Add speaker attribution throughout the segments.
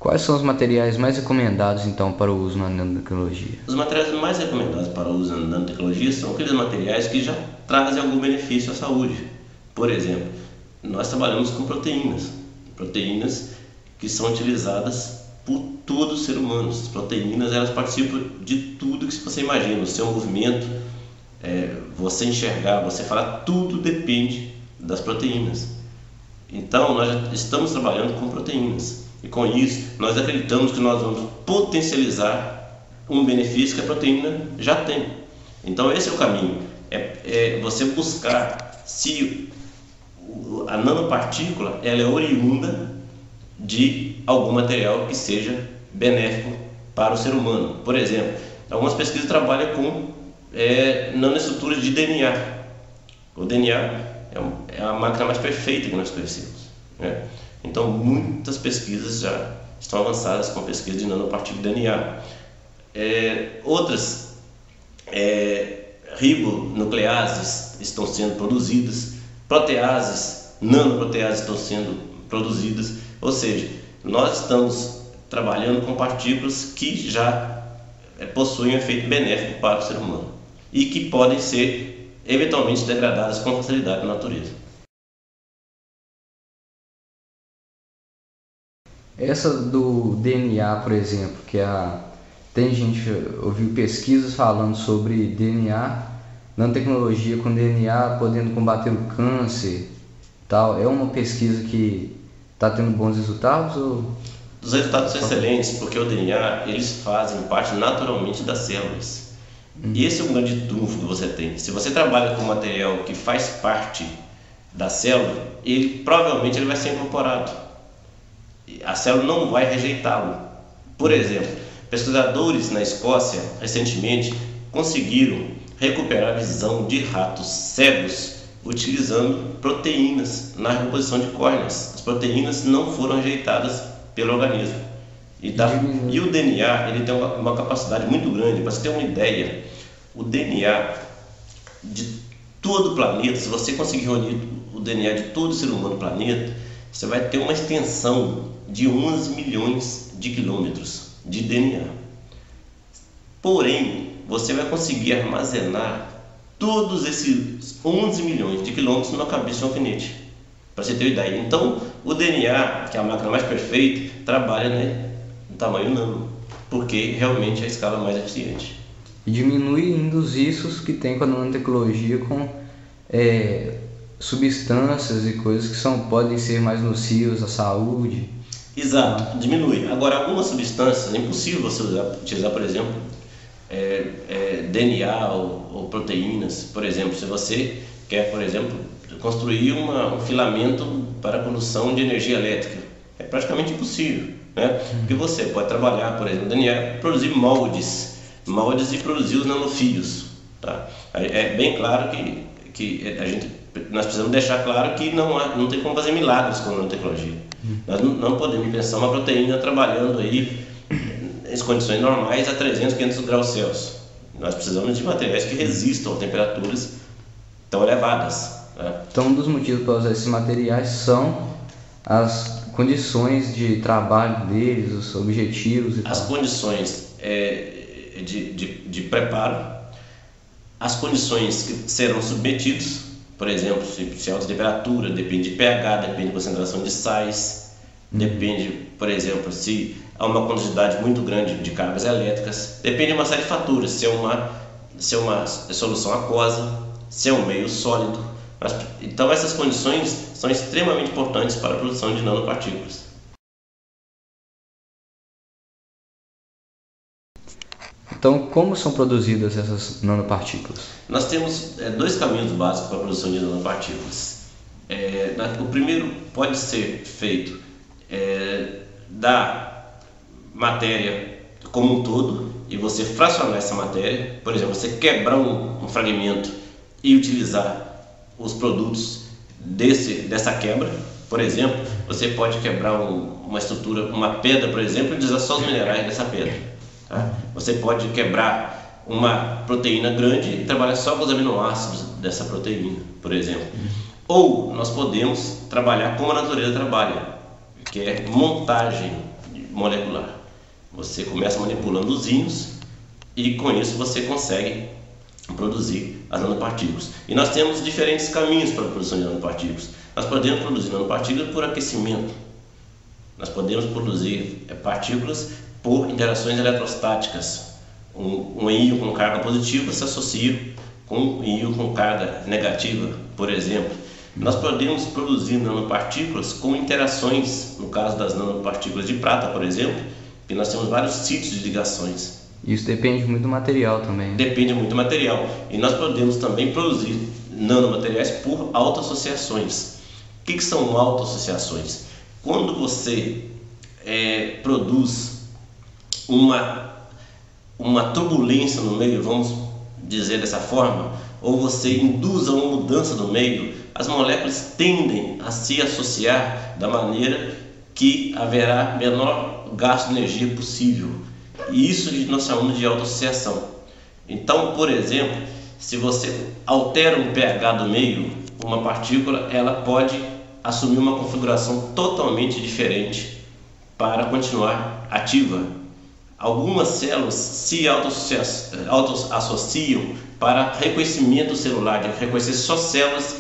Speaker 1: Quais são os materiais mais recomendados, então, para o uso na nanotecnologia?
Speaker 2: Os materiais mais recomendados para o uso na nanotecnologia são aqueles materiais que já trazem algum benefício à saúde. Por exemplo, nós trabalhamos com proteínas que são utilizadas por todo ser humano. As proteínas, elas participam de tudo que você imagina, o seu movimento, você enxergar, você falar, tudo depende das proteínas. Então, nós já estamos trabalhando com proteínas. E com isso, nós acreditamos que nós vamos potencializar um benefício que a proteína já tem. Então, esse é o caminho. É você buscar se a nanopartícula ela é oriunda de algum material que seja benéfico para o ser humano. Por exemplo, algumas pesquisas trabalham com nanoestruturas de DNA. O DNA é a máquina mais perfeita que nós conhecemos, né? Então, muitas pesquisas já estão avançadas com pesquisa de nanopartícula de DNA. Outras ribonucleases estão sendo produzidas, proteases, nanoproteases estão sendo produzidas, ou seja, nós estamos trabalhando com partículas que já possuem um efeito benéfico para o ser humano e que podem ser eventualmente degradadas com facilidade na natureza.
Speaker 1: Essa do DNA, por exemplo, tem gente ouviu pesquisas falando sobre DNA, nanotecnologia com DNA podendo combater o câncer, tal. É uma pesquisa que está tendo bons resultados?
Speaker 2: Os resultados são excelentes porque o DNA eles fazem parte naturalmente das células. E esse é um grande trunfo que você tem. Se você trabalha com material que faz parte da célula, provavelmente ele vai ser incorporado. A célula não vai rejeitá-lo. Por exemplo, pesquisadores na Escócia recentemente conseguiram recuperar a visão de ratos cegos utilizando proteínas na reposição de córneas. As proteínas não foram rejeitadas pelo organismo. E o DNA ele tem uma capacidade muito grande. Para você ter uma ideia, o DNA de todo o planeta, se você conseguir reunir o DNA de todo ser humano no planeta, você vai ter uma extensão de 11 milhões de quilômetros de DNA. Porém, você vai conseguir armazenar todos esses 11 milhões de quilômetros numa cabeça de um alfinete. Para você ter uma ideia. Então, o DNA, que é a máquina mais perfeita, trabalha no tamanho nano, porque realmente é a escala mais eficiente.
Speaker 1: E diminui ainda os riscos que tem com a nanotecnologia com substâncias e coisas que podem ser mais nocivas à saúde.
Speaker 2: Exato, diminui. Agora, algumas substâncias é impossível você utilizar, por exemplo, DNA ou proteínas. Por exemplo, se você quer, por exemplo, construir um filamento para a condução de energia elétrica, é praticamente impossível, né? Porque você pode trabalhar, por exemplo, DNA, produzir moldes e produzir os nanofios, tá? É bem claro que nós precisamos deixar claro que não tem como fazer milagres com a nanotecnologia. Nós não podemos pensar uma proteína trabalhando aí em condições normais a 300, 500 graus Celsius. Nós precisamos de materiais que resistam a temperaturas tão elevadas, né?
Speaker 1: Então, um dos motivos para usar esses materiais são as condições de trabalho deles, os objetivos e
Speaker 2: as
Speaker 1: tal.
Speaker 2: Condições de preparo, as condições que serão submetidos. Por exemplo, se alta temperatura, depende de pH, depende de concentração de sais, depende, por exemplo, se há uma quantidade muito grande de cargas elétricas, depende de uma série de fatores, se é uma solução aquosa, se é um meio sólido. Então essas condições são extremamente importantes para a produção de nanopartículas.
Speaker 1: Então, como são produzidas essas nanopartículas?
Speaker 2: Nós temos dois caminhos básicos para a produção de nanopartículas. O primeiro pode ser feito da matéria como um todo e você fracionar essa matéria. Por exemplo, você quebrar um fragmento e utilizar os produtos dessa quebra. Por exemplo, você pode quebrar uma estrutura, uma pedra, por exemplo, e utilizar só os minerais dessa pedra. Tá? Você pode quebrar uma proteína grande e trabalhar só com os aminoácidos dessa proteína, por exemplo. Ou nós podemos trabalhar como a natureza trabalha, que é montagem molecular. Você começa manipulando os íons e com isso você consegue produzir as nanopartículas. E nós temos diferentes caminhos para a produção de nanopartículas. Nós podemos produzir nanopartículas por aquecimento. Nós podemos produzir partículas por interações eletrostáticas. Um íon com carga positiva se associa com um íon com carga negativa, por exemplo. Nós podemos produzir nanopartículas com interações, no caso das nanopartículas de prata, por exemplo, que nós temos vários sítios de ligações.
Speaker 1: Isso depende muito do material também.
Speaker 2: Depende muito do material. E nós podemos também produzir nanomateriais por autoassociações. O que são autoassociações? Quando você produz uma turbulência no meio, vamos dizer dessa forma, ou você induz a uma mudança no meio, as moléculas tendem a se associar da maneira que haverá menor gasto de energia possível. E isso nós chamamos de autoassociação. Então, por exemplo, se você altera o pH do meio, uma partícula ela pode assumir uma configuração totalmente diferente para continuar ativa. Algumas células se autoassociam para reconhecimento celular, de reconhecer só células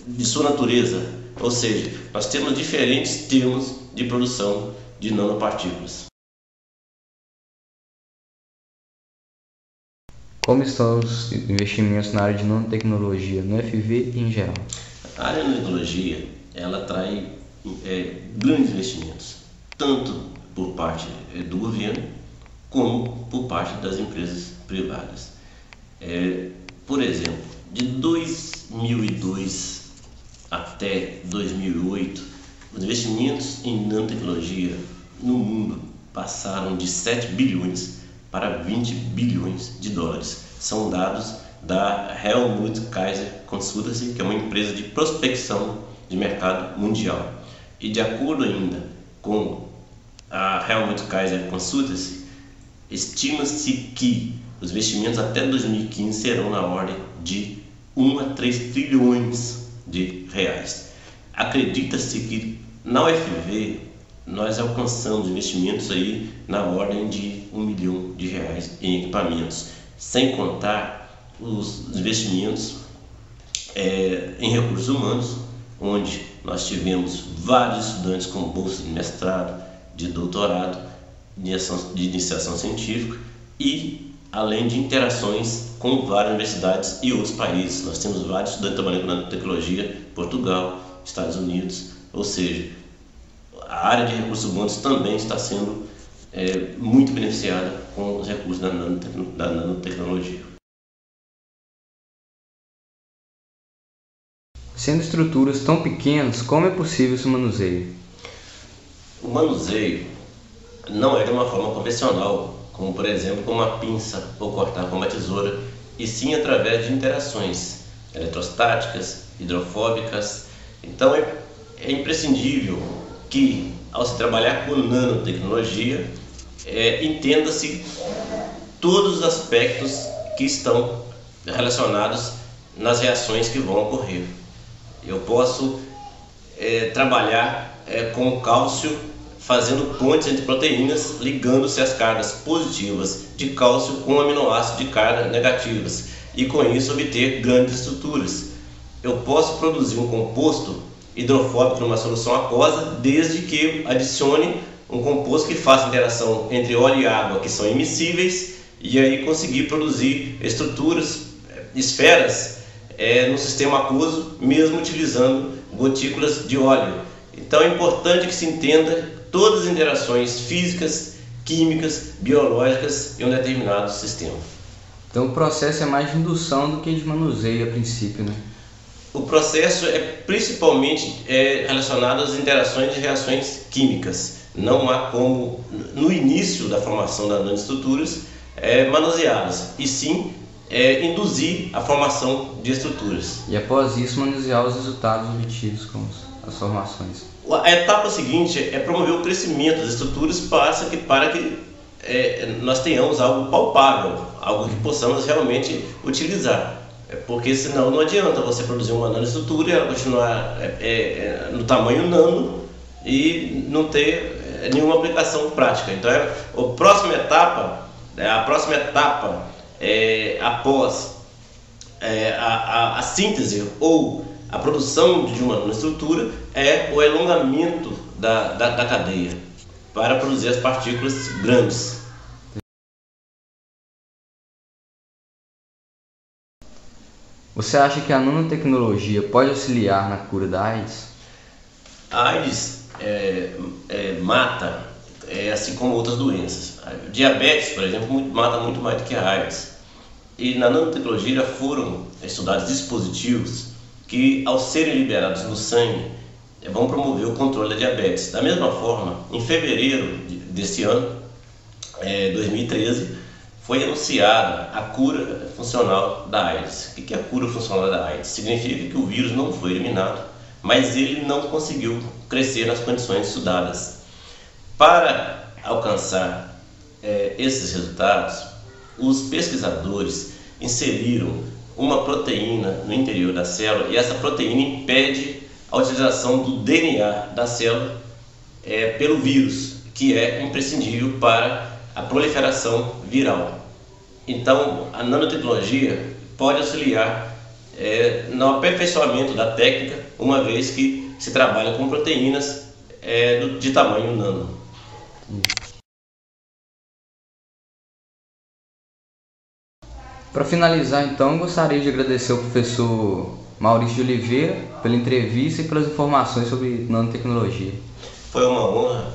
Speaker 2: de sua natureza. Ou seja, nós temos diferentes termos de produção de nanopartículas.
Speaker 1: Como estão os investimentos na área de nanotecnologia, no FV e em geral?
Speaker 2: A área de nanotecnologia ela atrai grandes investimentos, tanto por parte do governo como por parte das empresas privadas. Por exemplo, de 2002 até 2008, os investimentos em nanotecnologia no mundo passaram de 7 bilhões para 20 bilhões de dólares. São dados da Helmut Kaiser Consultancy, que é uma empresa de prospecção de mercado mundial. E de acordo ainda com a Helmut Kaiser Consultancy, estima-se que os investimentos até 2015 serão na ordem de 1 a 3 trilhões de reais. Acredita-se que na UFV nós alcançamos investimentos aí na ordem de 1 milhão de reais em equipamentos, sem contar os investimentos em recursos humanos, onde nós tivemos vários estudantes com bolsa de mestrado, de doutorado, de iniciação científica e além de interações com várias universidades e outros países. Nós temos vários estudantes trabalhando com nanotecnologia, Portugal, Estados Unidos, ou seja, a área de recursos humanos também está sendo muito beneficiada com os recursos da nanotecnologia.
Speaker 1: Sendo estruturas tão pequenas, como é possível esse manuseio?
Speaker 2: O manuseio não é de uma forma convencional, como por exemplo com uma pinça ou cortar com uma tesoura, e sim através de interações eletrostáticas, hidrofóbicas. Então é imprescindível que, ao se trabalhar com nanotecnologia, entenda-se todos os aspectos que estão relacionados nas reações que vão ocorrer. Eu posso trabalhar com o cálcio, fazendo pontes entre proteínas, ligando-se as cargas positivas de cálcio com aminoácidos de carga negativas, e com isso obter grandes estruturas. Eu posso produzir um composto hidrofóbico numa solução aquosa, desde que adicione um composto que faça interação entre óleo e água, que são immiscíveis, e aí conseguir produzir estruturas, esferas, no sistema aquoso, mesmo utilizando gotículas de óleo. Então é importante que se entenda todas as interações físicas, químicas, biológicas em um determinado sistema.
Speaker 1: Então o processo é mais de indução do que de manuseio a princípio, né?
Speaker 2: O processo é principalmente relacionado às interações de reações químicas. Não há como, no início da formação das nanoestruturas, manuseá-las, e sim induzir a formação de estruturas.
Speaker 1: E após isso manusear os resultados obtidos com as formações.
Speaker 2: A etapa seguinte é promover o crescimento das estruturas para que nós tenhamos algo palpável, algo que possamos realmente utilizar. Porque senão não adianta você produzir uma nanoestrutura e ela continuar no tamanho nano e não ter nenhuma aplicação prática. Então a próxima etapa após a síntese ou a produção de uma nanoestrutura é o alongamento da cadeia para produzir as partículas grandes.
Speaker 1: Você acha que a nanotecnologia pode auxiliar na cura da AIDS?
Speaker 2: A AIDS mata, assim como outras doenças. Diabetes, por exemplo, mata muito mais do que a AIDS. E na nanotecnologia já foram estudados dispositivos que, ao serem liberados no sangue, vão promover o controle da diabetes. Da mesma forma, em fevereiro desse ano, 2013, foi anunciada a cura funcional da AIDS. O que é a cura funcional da AIDS? Significa que o vírus não foi eliminado, mas ele não conseguiu crescer nas condições estudadas. Para alcançar esses resultados, os pesquisadores inseriram uma proteína no interior da célula e essa proteína impede a utilização do DNA da célula pelo vírus, que é imprescindível para a proliferação viral. Então, a nanotecnologia pode auxiliar no aperfeiçoamento da técnica, uma vez que se trabalha com proteínas de tamanho nano.
Speaker 1: Para finalizar, então, gostaria de agradecer ao professor Maurício de Oliveira pela entrevista e pelas informações sobre nanotecnologia.
Speaker 2: Foi uma honra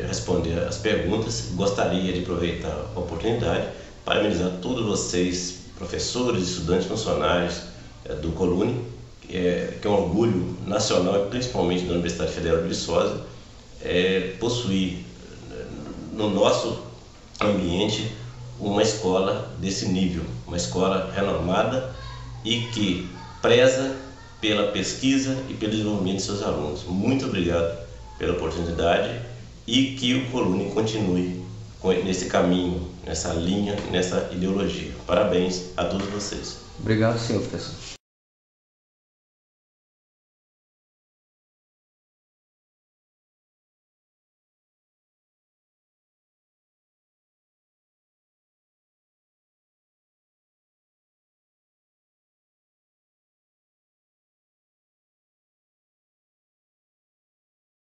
Speaker 2: responder as perguntas. Gostaria de aproveitar a oportunidade para parabenizar todos vocês, professores, estudantes, funcionários do Colune, que é um orgulho nacional e principalmente da Universidade Federal de Viçosa, possuir no nosso ambiente uma escola desse nível, uma escola renomada e que preza pela pesquisa e pelo desenvolvimento de seus alunos. Muito obrigado pela oportunidade e que o Colune continue nesse caminho, nessa linha, nessa ideologia. Parabéns a todos vocês.
Speaker 1: Obrigado, senhor professor.